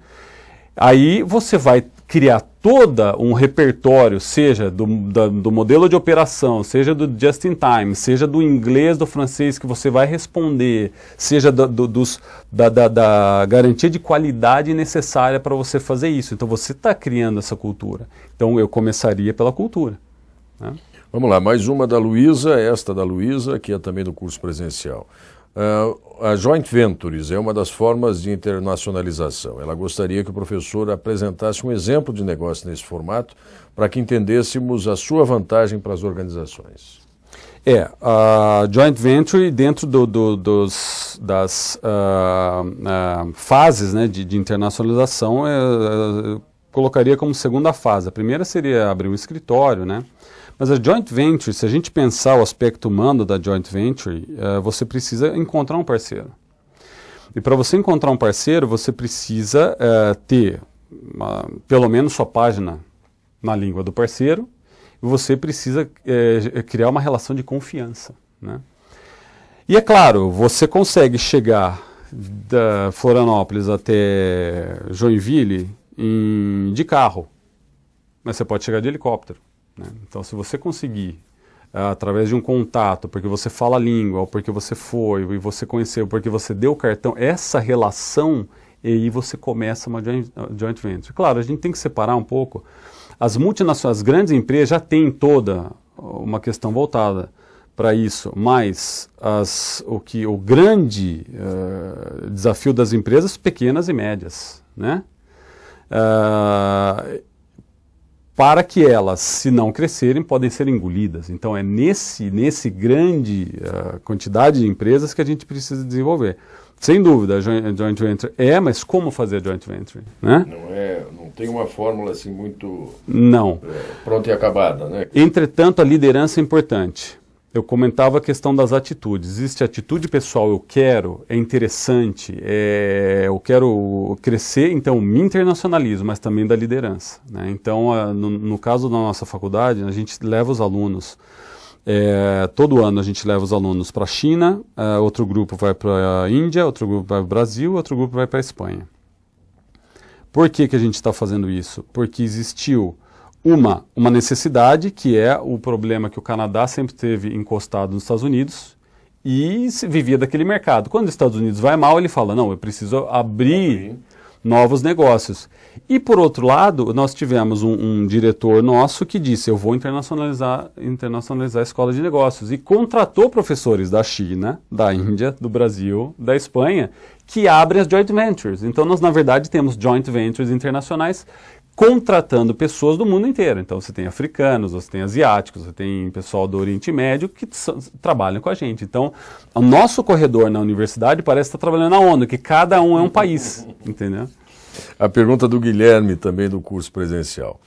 Aí você vai criar todo um repertório, seja do modelo de operação, seja do just in time, seja do inglês, do francês que você vai responder, seja da garantia de qualidade necessária para você fazer isso. Então você está criando essa cultura. Então eu começaria pela cultura. Né? Vamos lá, mais uma da Luísa, esta da Luísa, que é também do curso presencial. A Joint Ventures é uma das formas de internacionalização. Ela gostaria que o professor apresentasse um exemplo de negócio nesse formato para que entendêssemos a sua vantagem para as organizações. A Joint Venture, dentro das fases, né, de internacionalização, eu colocaria como segunda fase. A primeira seria abrir um escritório, né? Mas a Joint Venture, se a gente pensar o aspecto humano da Joint Venture, você precisa encontrar um parceiro. E para você encontrar um parceiro, você precisa ter pelo menos sua página na língua do parceiro, e você precisa criar uma relação de confiança. Né? E é claro, você consegue chegar da Florianópolis até Joinville de carro, mas você pode chegar de helicóptero. Então, se você conseguir, através de um contato, porque você fala a língua, ou porque você foi, e você conheceu, porque você deu o cartão, essa relação, e aí você começa uma joint venture. Claro, a gente tem que separar um pouco. As multinacionais, as grandes empresas já têm toda uma questão voltada para isso, mas o grande desafio das empresas pequenas e médias, né? para que elas, se não crescerem, podem ser engolidas. Então é nesse grande quantidade de empresas que a gente precisa desenvolver. Sem dúvida, a joint venture mas como fazer a joint venture? Né? Não tem uma fórmula assim muito pronta e acabada, né? Entretanto, a liderança é importante. Eu comentava a questão das atitudes. Existe atitude pessoal, eu quero, é interessante, eu quero crescer, então me internacionalizo, mas também da liderança. Né? Então, no caso da nossa faculdade, a gente leva os alunos, todo ano a gente leva os alunos para a China, outro grupo vai para a Índia, outro grupo vai para o Brasil, outro grupo vai para a Espanha. Por que a gente está fazendo isso? Porque existiu uma necessidade, que é o problema que o Canadá sempre teve encostado nos Estados Unidos e se vivia daquele mercado. Quando os Estados Unidos vai mal, ele fala, não, eu preciso abrir novos negócios. E, por outro lado, nós tivemos um diretor nosso que disse, eu vou internacionalizar a escola de negócios, e contratou professores da China, da Índia, do Brasil, da Espanha, que abrem as joint ventures. Então, nós, na verdade, temos joint ventures internacionais contratando pessoas do mundo inteiro. Então, você tem africanos, você tem asiáticos, você tem pessoal do Oriente Médio que trabalham com a gente. Então, o nosso corredor na universidade parece estar trabalhando na ONU, que cada um é um país, entendeu? A pergunta do Guilherme, também do curso presencial.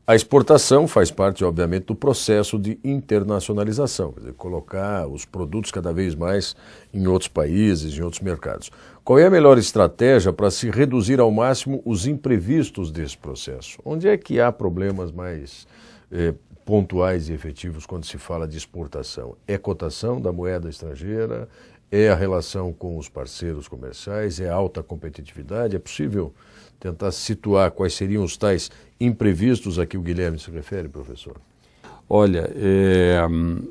A exportação faz parte, obviamente, do processo de internacionalização, quer dizer, colocar os produtos cada vez mais em outros países, em outros mercados. Qual é a melhor estratégia para se reduzir ao máximo os imprevistos desse processo? Onde é que há problemas mais pontuais e efetivos quando se fala de exportação? É cotação da moeda estrangeira? É a relação com os parceiros comerciais? É alta competitividade? É possível tentar situar quais seriam os tais imprevistos a que o Guilherme se refere, professor? Olha,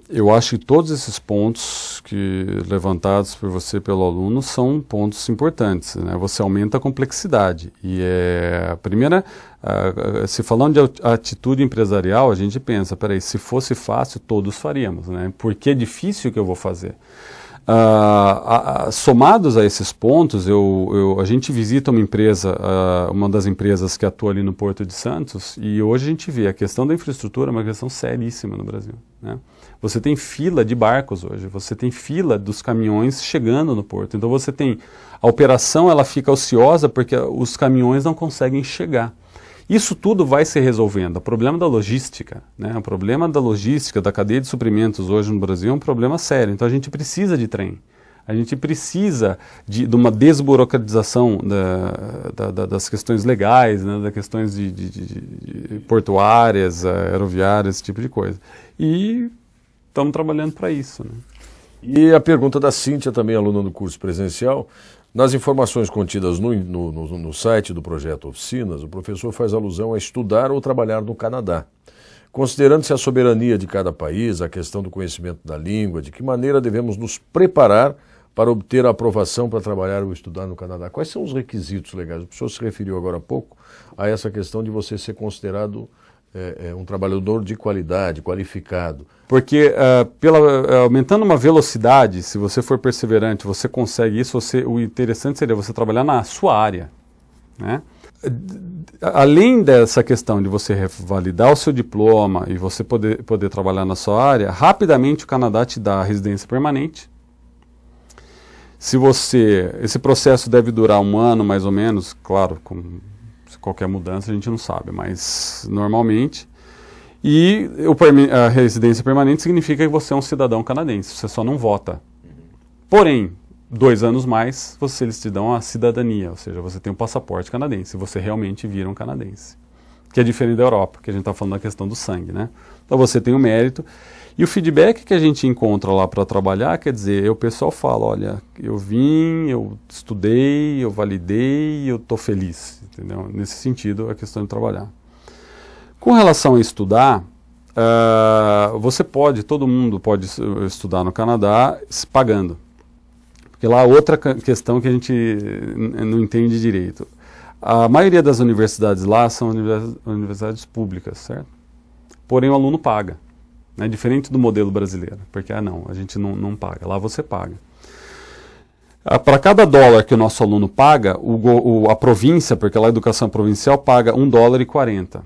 eu acho que todos esses pontos levantados por você e pelo aluno são pontos importantes, né? Você aumenta a complexidade. E a primeira, se falando de atitude empresarial, a gente pensa, peraí, se fosse fácil, todos faríamos, né? Por que é difícil que eu vou fazer? Somados a esses pontos, a gente visita uma empresa, uma das empresas que atua ali no Porto de Santos, e hoje a gente vê a questão da infraestrutura é uma questão seríssima no Brasil, né? Você tem fila de barcos hoje, você tem fila dos caminhões chegando no porto, então você tem, a operação ela fica ociosa porque os caminhões não conseguem chegar. Isso tudo vai se resolvendo. O problema da logística, né? O problema da logística, da cadeia de suprimentos hoje no Brasil é um problema sério. Então a gente precisa de trem. A gente precisa de uma desburocratização das questões legais, né? Das questões de portuárias, aeroviárias, esse tipo de coisa. E estamos trabalhando para isso, né? E a pergunta da Cíntia, também aluna do curso presencial. Nas informações contidas no site do projeto Oficinas, o professor faz alusão a estudar ou trabalhar no Canadá. Considerando-se a soberania de cada país, a questão do conhecimento da língua, de que maneira devemos nos preparar para obter a aprovação para trabalhar ou estudar no Canadá? Quais são os requisitos legais? O professor se referiu agora há pouco a essa questão de você ser considerado um trabalhador de qualidade, qualificado. Porque aumentando uma velocidade, se você for perseverante, você consegue isso, o interessante seria você trabalhar na sua área, né? Além dessa questão de você revalidar o seu diploma e você poder trabalhar na sua área, rapidamente o Canadá te dá a residência permanente. Esse processo deve durar 1 ano mais ou menos, claro, com qualquer mudança a gente não sabe, mas normalmente. E a residência permanente significa que você é um cidadão canadense, você só não vota. Porém, 2 anos mais, eles te dão a cidadania, ou seja, você tem um passaporte canadense, você realmente vira um canadense. Que é diferente da Europa, que a gente está falando da questão do sangue, né? Então você tem o mérito. E o feedback que a gente encontra lá para trabalhar, quer dizer, o pessoal fala, olha, eu vim, eu estudei, eu validei, eu estou feliz, entendeu? Nesse sentido, a questão de trabalhar. Com relação a estudar, todo mundo pode estudar no Canadá pagando. Porque lá outra questão que a gente não entende direito. A maioria das universidades lá são universidades públicas, certo? Porém o aluno paga. É diferente do modelo brasileiro, porque a gente não paga, lá você paga. Para cada dólar que o nosso aluno paga, a província, porque lá a educação provincial paga $1,40.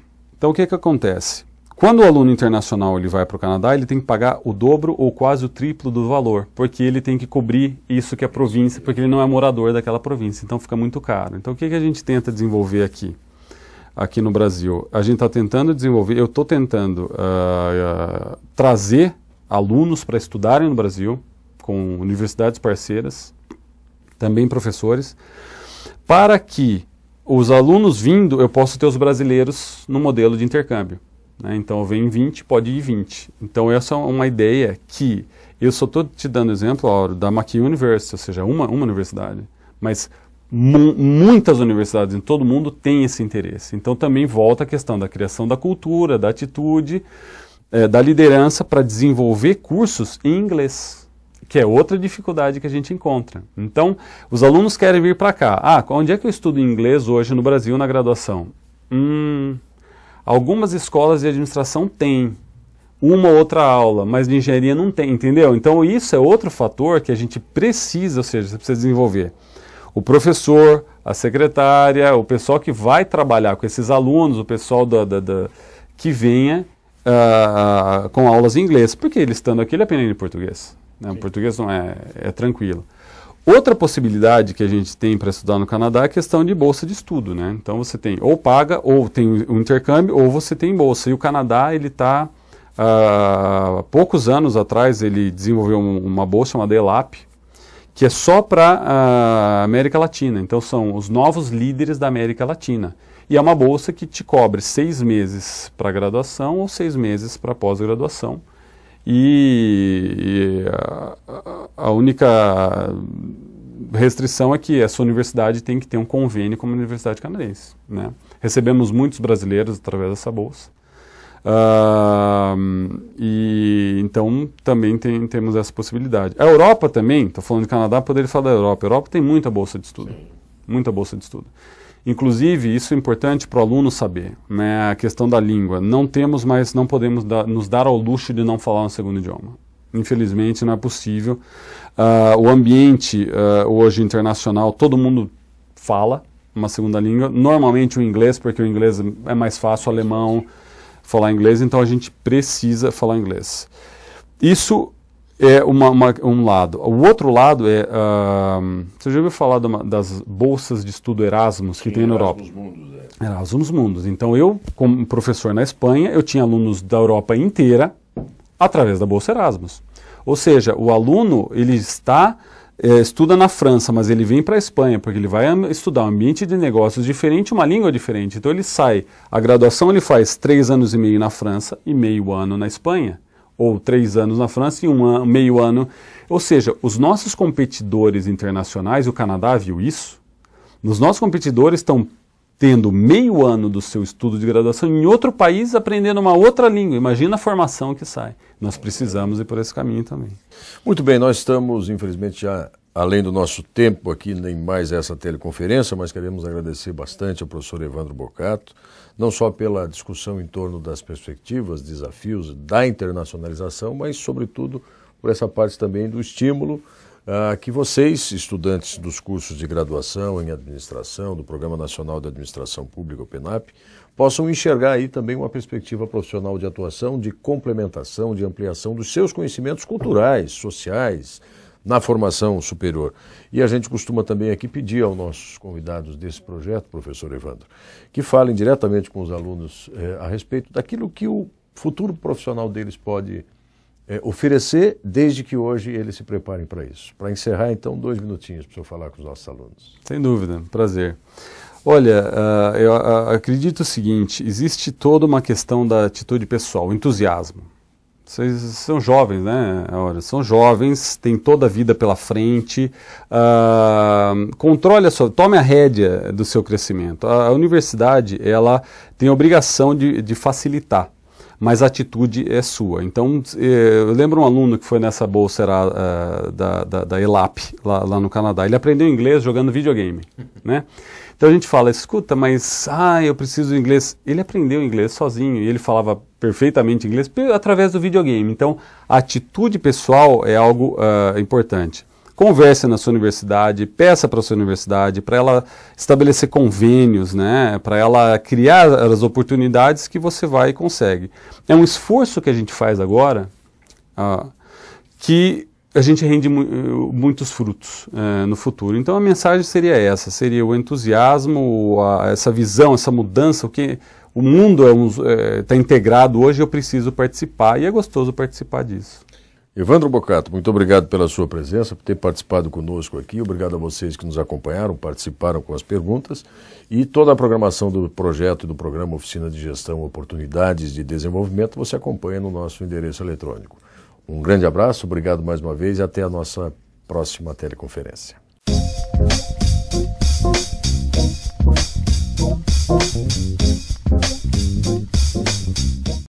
Então, o que acontece? Quando o aluno internacional ele vai para o Canadá, ele tem que pagar o dobro ou quase o triplo do valor, porque ele tem que cobrir isso que é província, porque ele não é morador daquela província, então fica muito caro. Então, o que a gente tenta desenvolver aqui no Brasil? A gente está tentando desenvolver, eu estou tentando trazer alunos para estudarem no Brasil, com universidades parceiras, também professores, para que os alunos vindo, eu possa ter os brasileiros no modelo de intercâmbio. Né? Então, vem 20, pode ir 20. Então, essa é uma ideia que eu só estou te dando exemplo da McGill University, ou seja, uma universidade, mas muitas universidades em todo o mundo têm esse interesse. Então, também volta a questão da criação da cultura, da atitude, da liderança para desenvolver cursos em inglês, que é outra dificuldade que a gente encontra. Então, os alunos querem vir para cá. Onde é que eu estudo inglês hoje no Brasil na graduação? Algumas escolas de administração têm uma ou outra aula, mas de engenharia não tem, entendeu? Então isso é outro fator que a gente precisa, ou seja, você precisa desenvolver. O professor, a secretária, o pessoal que vai trabalhar com esses alunos, o pessoal que venha com aulas em inglês, porque ele estando aqui, ele aprende português. Né? O português não é tranquilo. Outra possibilidade que a gente tem para estudar no Canadá é a questão de bolsa de estudo, né? Então você tem ou paga, ou tem um intercâmbio, ou você tem bolsa. E o Canadá, ele está, há poucos anos atrás, ele desenvolveu uma bolsa chamada ELAP, que é só para a América Latina. Então são os novos líderes da América Latina. E é uma bolsa que te cobre 6 meses para graduação ou 6 meses para pós-graduação. E a única restrição é que essa universidade tem que ter um convênio com a Universidade Canadense. Né? Recebemos muitos brasileiros através dessa bolsa. E então também temos essa possibilidade. A Europa também, estou falando de Canadá, poderia falar da Europa. A Europa tem muita bolsa de estudo. Muita bolsa de estudo. Inclusive, isso é importante para o aluno saber, né? A questão da língua. Não podemos nos dar ao luxo de não falar um segundo idioma. Infelizmente, não é possível. O ambiente hoje internacional, todo mundo fala uma segunda língua. Normalmente o inglês, porque o inglês é mais fácil, o alemão, falar inglês, então a gente precisa falar inglês. Isso é um lado. O outro lado é... você já ouviu falar das bolsas de estudo Erasmus que tem na Europa? Erasmus Mundus. Então eu, como professor na Espanha, eu tinha alunos da Europa inteira através da bolsa Erasmus. Ou seja, o aluno, ele estuda na França, mas ele vem para a Espanha, porque ele vai estudar um ambiente de negócios diferente, uma língua diferente. Então ele sai, a graduação ele faz 3 anos e meio na França e meio ano na Espanha. Ou 3 anos na França e meio ano. Ou seja, os nossos competidores internacionais, o Canadá viu isso, os nossos competidores estão tendo meio ano do seu estudo de graduação em outro país, aprendendo uma outra língua. Imagina a formação que sai. Nós precisamos ir por esse caminho também. Muito bem, nós estamos, infelizmente, já além do nosso tempo aqui, nem mais essa teleconferência, mas queremos agradecer bastante ao professor Evandro Boccato, não só pela discussão em torno das perspectivas, desafios da internacionalização, mas, sobretudo, por essa parte também do estímulo que vocês, estudantes dos cursos de graduação em administração, do Programa Nacional de Administração Pública, o PENAP, possam enxergar aí também uma perspectiva profissional de atuação, de complementação, de ampliação dos seus conhecimentos culturais, sociais, na formação superior. E a gente costuma também aqui pedir aos nossos convidados desse projeto, professor Evandro, que falem diretamente com os alunos a respeito daquilo que o futuro profissional deles pode oferecer, desde que hoje eles se preparem para isso. Para encerrar, então, 2 minutinhos para o senhor falar com os nossos alunos. Sem dúvida, prazer. Olha, eu acredito o seguinte, existe toda uma questão da atitude pessoal, entusiasmo. Vocês são jovens, né? São jovens, têm toda a vida pela frente, tome a rédea do seu crescimento. A universidade, ela tem a obrigação de facilitar, mas a atitude é sua. Então, eu lembro um aluno que foi nessa bolsa da ELAP, lá no Canadá. Ele aprendeu inglês jogando videogame, né? Então a gente fala, escuta, mas eu preciso de inglês. Ele aprendeu inglês sozinho e ele falava perfeitamente inglês através do videogame. Então a atitude pessoal é algo importante. converse na sua universidade, peça para a sua universidade, para ela estabelecer convênios, né, para ela criar as oportunidades que você vai e consegue. É um esforço que a gente faz agora que a gente rende muitos frutos no futuro. Então a mensagem seria essa, seria o entusiasmo, essa visão, essa mudança, o que o mundo está integrado hoje, eu preciso participar e é gostoso participar disso. Evandro Bocato, muito obrigado pela sua presença, por ter participado conosco aqui. Obrigado a vocês que nos acompanharam, participaram com as perguntas. E toda a programação do projeto e do programa Oficina de Gestão Oportunidades de Desenvolvimento você acompanha no nosso endereço eletrônico. Um grande abraço, obrigado mais uma vez e até a nossa próxima teleconferência.